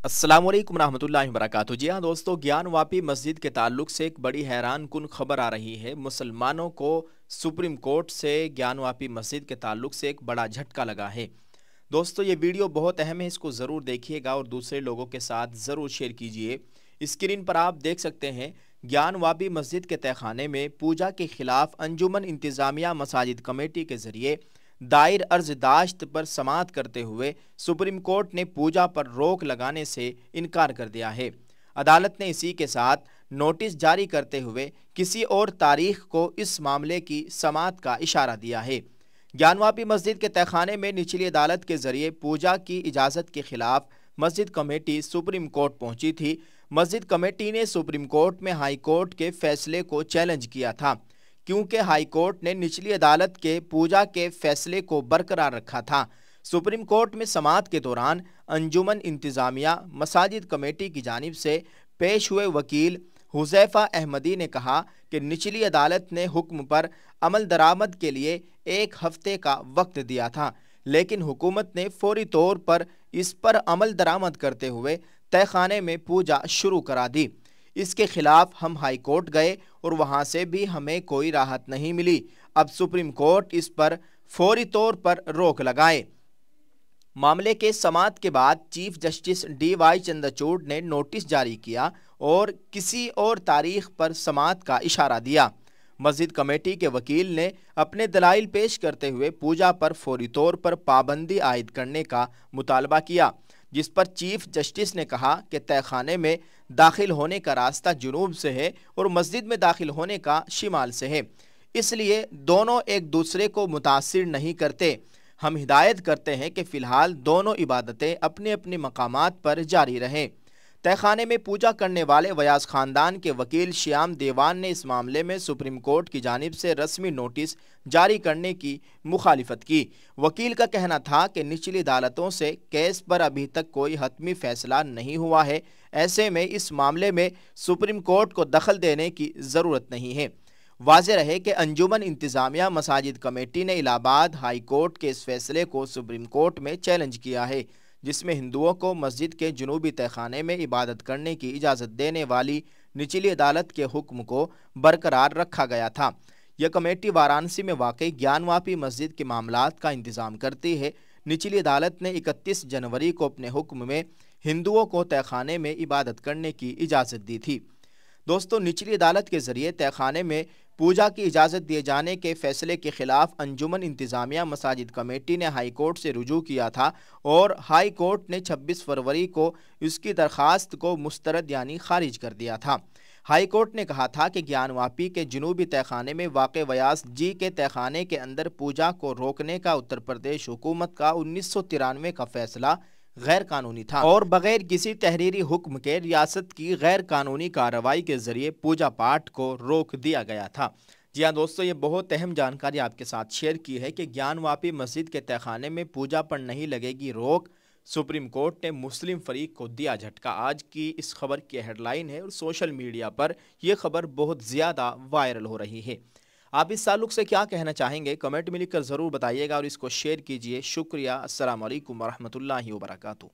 अस्सलाम वालेकुम रहमतुल्लाहि व बरकातहू। जी हाँ दोस्तों, ज्ञानवापी मस्जिद के ताल्लुक से एक बड़ी हैरान कुन खबर आ रही है। मुसलमानों को सुप्रीम कोर्ट से ज्ञानवापी मस्जिद के ताल्लुक से एक बड़ा झटका लगा है। दोस्तों ये वीडियो बहुत अहम है, इसको ज़रूर देखिएगा और दूसरे लोगों के साथ ज़रूर शेयर कीजिए। स्क्रीन पर आप देख सकते हैं, ज्ञानवापी मस्जिद के तहखाने में पूजा के खिलाफ अंजुमन इंतज़ामिया मसाजिद कमेटी के ज़रिए दायर अर्जदाश्त पर समाअत करते हुए सुप्रीम कोर्ट ने पूजा पर रोक लगाने से इनकार कर दिया है। अदालत ने इसी के साथ नोटिस जारी करते हुए किसी और तारीख को इस मामले की समाअत का इशारा दिया है। ज्ञानवापी मस्जिद के तहखाने में निचली अदालत के जरिए पूजा की इजाज़त के खिलाफ मस्जिद कमेटी सुप्रीम कोर्ट पहुंची थी। मस्जिद कमेटी ने सुप्रीम कोर्ट में हाई कोर्ट के फैसले को चैलेंज किया था, क्योंकि हाई कोर्ट ने निचली अदालत के पूजा के फैसले को बरकरार रखा था। सुप्रीम कोर्ट में समाअत के दौरान अंजुमन इंतज़ामिया मसाजिद कमेटी की जानिब से पेश हुए वकील हुज़ैफ़ा अहमदी ने कहा कि निचली अदालत ने हुक्म पर अमल दरामद के लिए 1 हफ्ते का वक्त दिया था, लेकिन हुकूमत ने फौरी तौर पर इस पर अमल दरामद करते हुए तहखाने में पूजा शुरू करा दी। इसके खिलाफ हम हाई कोर्ट गए और वहां से भी हमें कोई राहत नहीं मिली। अब सुप्रीम कोर्ट इस पर फौरी तौर पर रोक लगाए। मामले के समाअत के बाद चीफ जस्टिस DY चंद्रचूड़ ने नोटिस जारी किया और किसी और तारीख पर समाअत का इशारा दिया। मस्जिद कमेटी के वकील ने अपने दलाइल पेश करते हुए पूजा पर फौरी तौर पर पाबंदी आयद करने का मुतालबा किया, जिस पर चीफ जस्टिस ने कहा कि तहखाने में दाखिल होने का रास्ता जुनूब से है और मस्जिद में दाखिल होने का शिमाल से है, इसलिए दोनों एक दूसरे को मुतासिर नहीं करते। हम हिदायत करते हैं कि फ़िलहाल दोनों इबादतें अपने अपने मकामात पर जारी रहें। तहखाने में पूजा करने वाले वयास ख़ानदान के वकील श्याम देवान ने इस मामले में सुप्रीम कोर्ट की जानिब से रस्मी नोटिस जारी करने की मुखालिफत की। वकील का कहना था कि निचली अदालतों से केस पर अभी तक कोई हतमी फैसला नहीं हुआ है, ऐसे में इस मामले में सुप्रीम कोर्ट को दखल देने की ज़रूरत नहीं है। वाज़ेह रहे कि अंजुमन इंतज़ामिया मसाजिद कमेटी ने इलाहाबाद हाई कोर्ट के इस फैसले को सुप्रीम कोर्ट में चैलेंज किया है, जिसमें हिंदुओं को मस्जिद के जुनूबी तहखाने में इबादत करने की इजाज़त देने वाली निचली अदालत के हुक्म को बरकरार रखा गया था। यह कमेटी वाराणसी में वाक़ई ज्ञानवापी मस्जिद के मामलात का इंतज़ाम करती है। निचली अदालत ने 31 जनवरी को अपने हुक्म में हिंदुओं को तहखाने में इबादत करने की इजाज़त दी थी। दोस्तों, निचली अदालत के ज़रिए तहखाने में पूजा की इजाज़त दिए जाने के फैसले के खिलाफ अंजुमन इंतज़ामिया मसाजिद कमेटी ने हाई कोर्ट से रुजू किया था और हाई कोर्ट ने 26 फरवरी को इसकी दरख्वास्त को मुस्तरद यानी खारिज कर दिया था। हाई कोर्ट ने कहा था कि ज्ञानवापी के जुनूबी तहखाने में वाक़ वयास जी के तहखाने के अंदर पूजा को रोकने का उत्तर प्रदेश हुकूमत का 1993 का फैसला गैर कानूनी था और बगैर किसी तहरीरी हुक्म के रियासत की गैर कानूनी कार्रवाई के जरिए पूजा पाठ को रोक दिया गया था। जी हाँ दोस्तों, ये बहुत अहम जानकारी आपके साथ शेयर की है कि ज्ञानवापी मस्जिद के तहखाने में पूजा पर नहीं लगेगी रोक। सुप्रीम कोर्ट ने मुस्लिम फरीक को दिया झटका। आज की इस खबर की हेडलाइन है और सोशल मीडिया पर यह खबर बहुत ज़्यादा वायरल हो रही है। आप इस ताल्लुक से क्या कहना चाहेंगे, कमेंट में लिखकर ज़रूर बताइएगा और इसको शेयर कीजिए। शुक्रिया। अस्सलाम वालेकुम रहमतुल्लाहि व बरकातहू।